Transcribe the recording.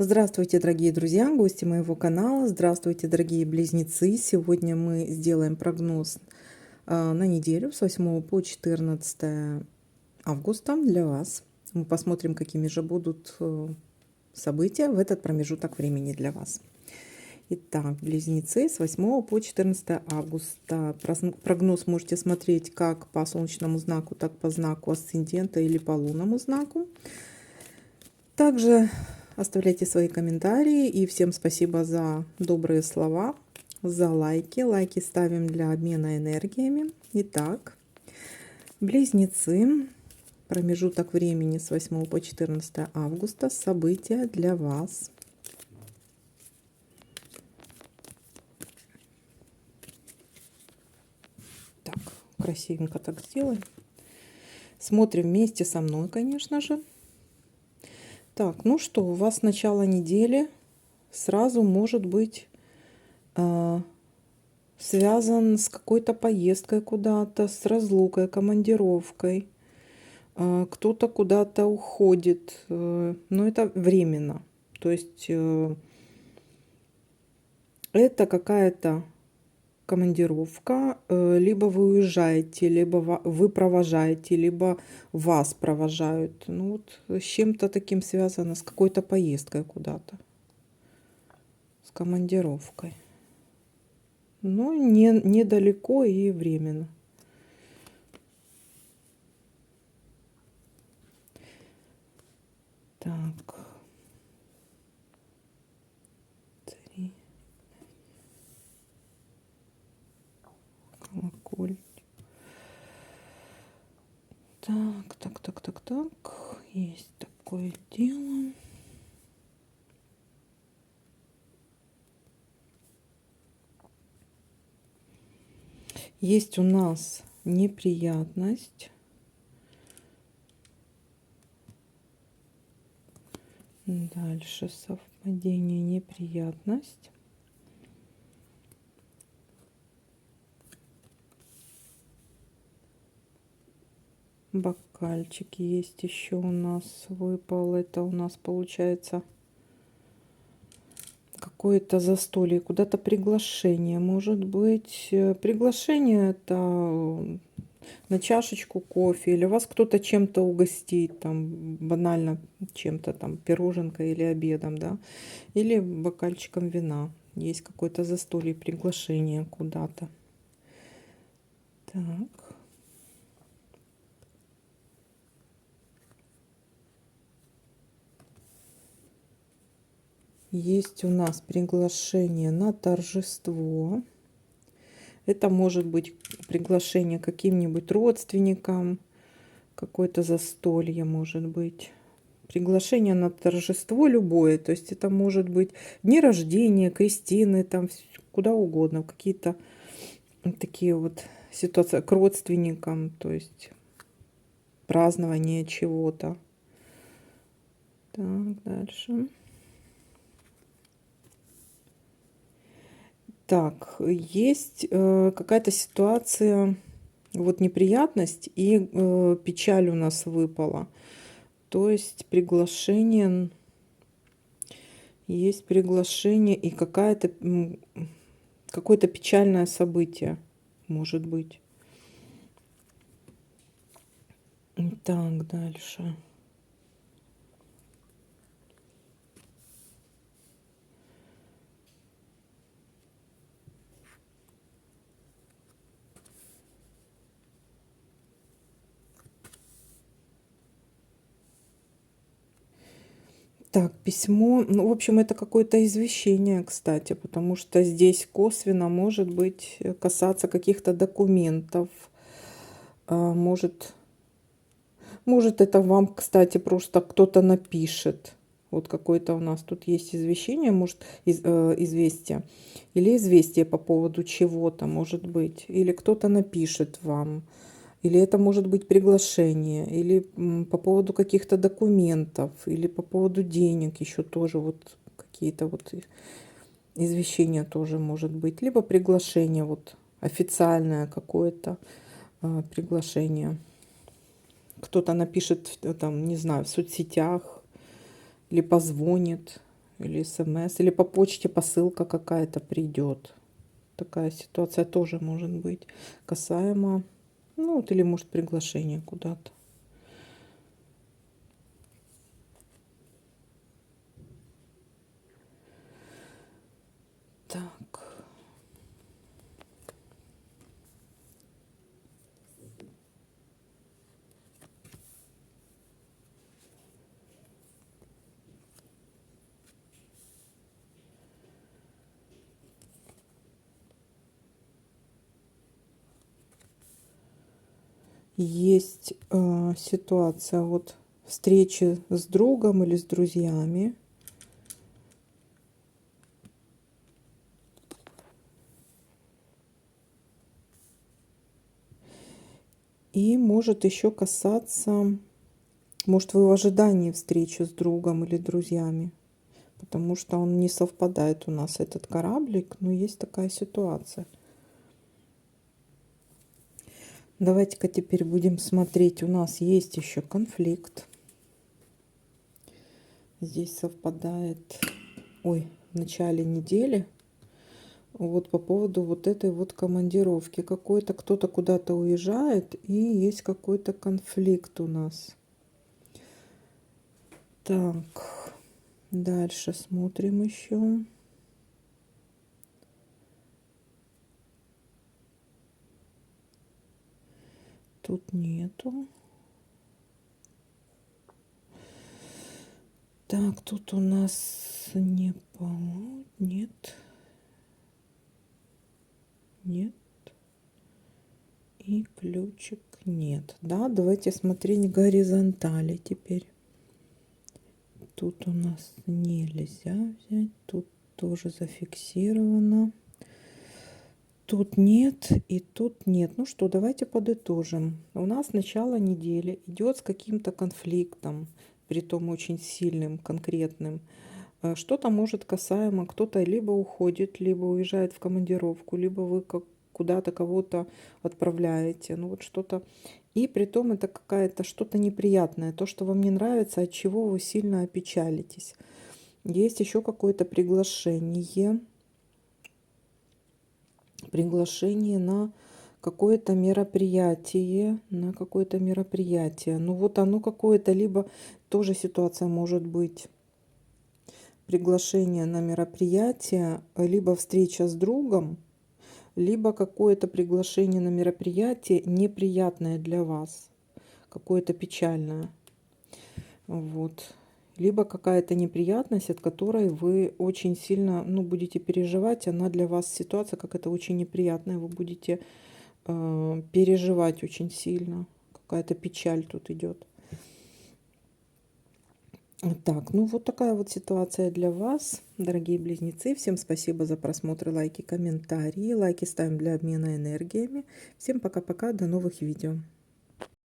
Здравствуйте, дорогие друзья, гости моего канала. Здравствуйте, дорогие близнецы. Сегодня мы сделаем прогноз на неделю с 8 по 14 августа для вас. Мы посмотрим, какими же будут события в этот промежуток времени для вас. Итак, близнецы, с 8 по 14 августа. Прогноз можете смотреть как по солнечному знаку, так по знаку асцендента или по лунному знаку. Также оставляйте свои комментарии, и всем спасибо за добрые слова, за лайки. Лайки ставим для обмена энергиями. Итак, близнецы, промежуток времени с 8 по 14 августа, события для вас. Так, красивенько так сделаем. Смотрим вместе со мной, конечно же. Так, ну что, у вас начало недели сразу может быть связан с какой-то поездкой куда-то, с разлукой, командировкой. Кто-то куда-то уходит, но это временно. То есть это какая-то командировка, либо вы уезжаете, либо вы провожаете, либо вас провожают. Ну вот с чем-то таким связано, с какой-то поездкой куда-то, с командировкой. Но недалеко и временно. Так. 3. Колокольня. Так. Есть такое дело. Есть у нас неприятность. Дальше совпадение, неприятность. Бокальчик есть еще у нас выпал. Это у нас получается какое-то застолье, куда-то приглашение. Может быть, приглашение это на чашечку кофе, или вас кто-то чем-то угостит, там банально чем-то там, пироженкой или обедом, да, или бокальчиком вина. Есть какое-то застолье, приглашение куда-то. Так. Есть у нас приглашение на торжество. Это может быть приглашение каким-нибудь родственникам, какое-то застолье может быть. Приглашение на торжество любое. То есть это может быть дни рождения, крестины, там куда угодно. Какие-то такие вот ситуации к родственникам. То есть празднование чего-то. Так, дальше. Так, есть какая-то ситуация, вот неприятность и печаль у нас выпала. То есть приглашение, есть приглашение и какое-то печальное событие может быть. Так, дальше. Так, письмо, ну, в общем, это какое-то извещение, кстати, потому что здесь косвенно может быть касаться каких-то документов. Может это вам, кстати, просто кто-то напишет. Вот какое-то у нас тут есть извещение, может, известие. Или известие по поводу чего-то, может быть. Или кто-то напишет вам. Или это может быть приглашение. Или по поводу каких-то документов. Или по поводу денег еще тоже вот какие-то вот извещения тоже может быть. Либо приглашение вот официальное какое-то приглашение. Кто-то напишет там, не знаю, в соцсетях или позвонит, или смс, или по почте посылка какая-то придет. Такая ситуация тоже может быть касаемо, ну вот, или может приглашение куда-то. Так. Есть ситуация вот встречи с другом или с друзьями. И может еще касаться, может, вы в ожидании встречи с другом или друзьями, потому что он не совпадает у нас, этот кораблик, но есть такая ситуация. Давайте-ка теперь будем смотреть. У нас есть еще конфликт. Здесь совпадает, ой, в начале недели. Вот по поводу вот этой вот командировки. Какой-то кто-то куда-то уезжает, и есть какой-то конфликт у нас. Так, дальше смотрим еще. Тут нету. Так, тут у нас не помог. Нет. Нет. И ключик нет. Да, давайте смотреть горизонтали теперь. Тут у нас нельзя взять. Тут тоже зафиксировано. Тут нет и тут нет. Ну что, давайте подытожим. У нас начало недели идет с каким-то конфликтом, притом очень сильным, конкретным. Что-то может касаемо, кто-то либо уходит, либо уезжает в командировку, либо вы куда-то кого-то отправляете. Ну вот что-то. И притом это какая-то что-то неприятное, то, что вам не нравится, от чего вы сильно опечалитесь. Есть еще какое-то приглашение на какое-то мероприятие, Ну вот оно какое-то, либо тоже ситуация может быть приглашение на мероприятие, либо встреча с другом, либо какое-то приглашение на мероприятие неприятное для вас, какое-то печальное. Вот. Либо какая-то неприятность, от которой вы очень сильно, ну, будете переживать. Она для вас ситуация какая-то очень неприятная. Вы будете переживать очень сильно. Какая-то печаль тут идет. Так, ну вот такая вот ситуация для вас, дорогие близнецы. Всем спасибо за просмотр, лайки, комментарии. Лайки ставим для обмена энергиями. Всем пока-пока, до новых видео.